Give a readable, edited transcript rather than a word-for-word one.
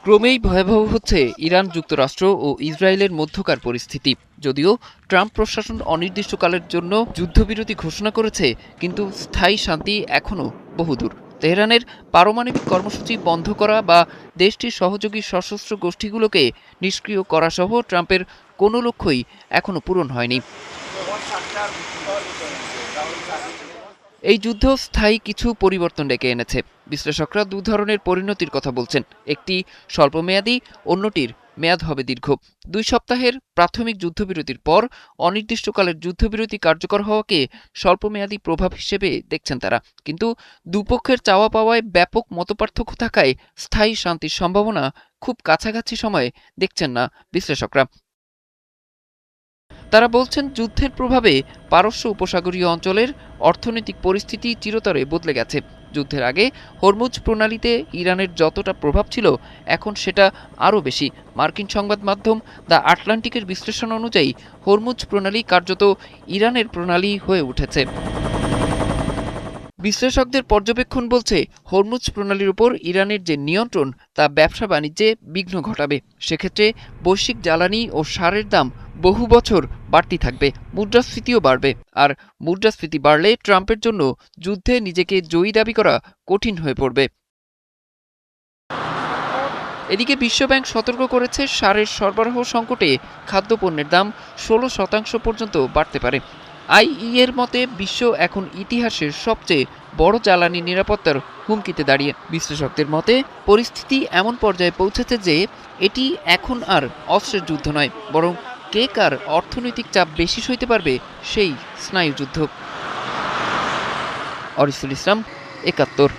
ক্রমেই ভয়াবহ হচ্ছে ইরান যুক্তরাষ্ট্র ও ইসরায়েলের মধ্যকার পরিস্থিতি। যদিও ট্রাম্প প্রশাসন অনির্দিষ্টকালের জন্য যুদ্ধবিরতি ঘোষণা করেছে, কিন্তু স্থায়ী শান্তি এখনও বহুদূর। তেহরানের পারমাণবিক কর্মসূচি বন্ধ করা বা দেশটির সহযোগী সশস্ত্র গোষ্ঠীগুলোকে নিষ্ক্রিয় করা সহ ট্রাম্পের কোনো লক্ষ্যই এখনও পূরণ হয়নি। এই যুদ্ধ স্থায়ী কিছু পরিবর্তন ডেকে এনেছে। বিশ্লেষকরা দু ধরনের পরিণতির কথা বলছেন, একটি স্বল্পমেয়াদী, অন্যটির মেয়াদ হবে দীর্ঘ। 2 সপ্তাহের প্রাথমিক যুদ্ধবিরতির পর অনির্দিষ্টকালের যুদ্ধবিরতি কার্যকর হওয়াকে স্বল্পমেয়াদী প্রভাব হিসেবে দেখছেন তারা, কিন্তু দুপক্ষের চাওয়া পাওয়ায় ব্যাপক মতপার্থক্য থাকায় স্থায়ী শান্তির সম্ভাবনা খুব কাছাকাছি সময়ে দেখছেন না বিশ্লেষকরা। তারা বলছেন, যুদ্ধের প্রভাবে পারস্য উপসাগরীয় অঞ্চলের অর্থনৈতিক পরিস্থিতি চিরতরে বদলে গেছে। যুদ্ধের আগে হরমুজ প্রণালীতে ইরানের যতটা প্রভাব ছিল, এখন সেটা আরও বেশি। মার্কিন সংবাদ মাধ্যম দ্য আটলান্টিকের বিশ্লেষণ অনুযায়ী হরমুজ প্রণালী কার্যত ইরানের প্রণালী হয়ে উঠেছে। বিশ্লেষকদের পর্যবেক্ষণ বলছে, হরমুজ প্রণালীর উপর ইরানের যে নিয়ন্ত্রণ তা ব্যবসা বাণিজ্যে বিঘ্ন ঘটাবে। সেক্ষেত্রে বৈশ্বিক জ্বালানি ও সারের দাম বহু বছর বাড়তি থাকবে, মুদ্রাস্ফীতিও বাড়বে। আর মুদ্রাস্ফীতি বাড়লে ট্রাম্পের জন্য যুদ্ধে নিজেকে জয়ী দাবি করা কঠিন হয়ে পড়বে। এদিকে বিশ্বব্যাংক সতর্ক করেছে, সারের সরবরাহ সংকটে খাদ্যপণ্যের দাম 16% পর্যন্ত বাড়তে পারে। আইইএর মতে বিশ্ব এখন ইতিহাসের সবচেয়ে বড় জ্বালানি নিরাপত্তার হুমকিতে দাঁড়িয়ে। বিশ্লেষকদের মতে পরিস্থিতি এমন পর্যায়ে পৌঁছেছে যে এটি এখন আর অস্ত্রের যুদ্ধ নয়, বরং কে কার অর্থনৈতিক চাপ বেশি সইতে পারবে সেই স্নায়ুযুদ্ধ। অরিসুল ইসলাম, ৭১।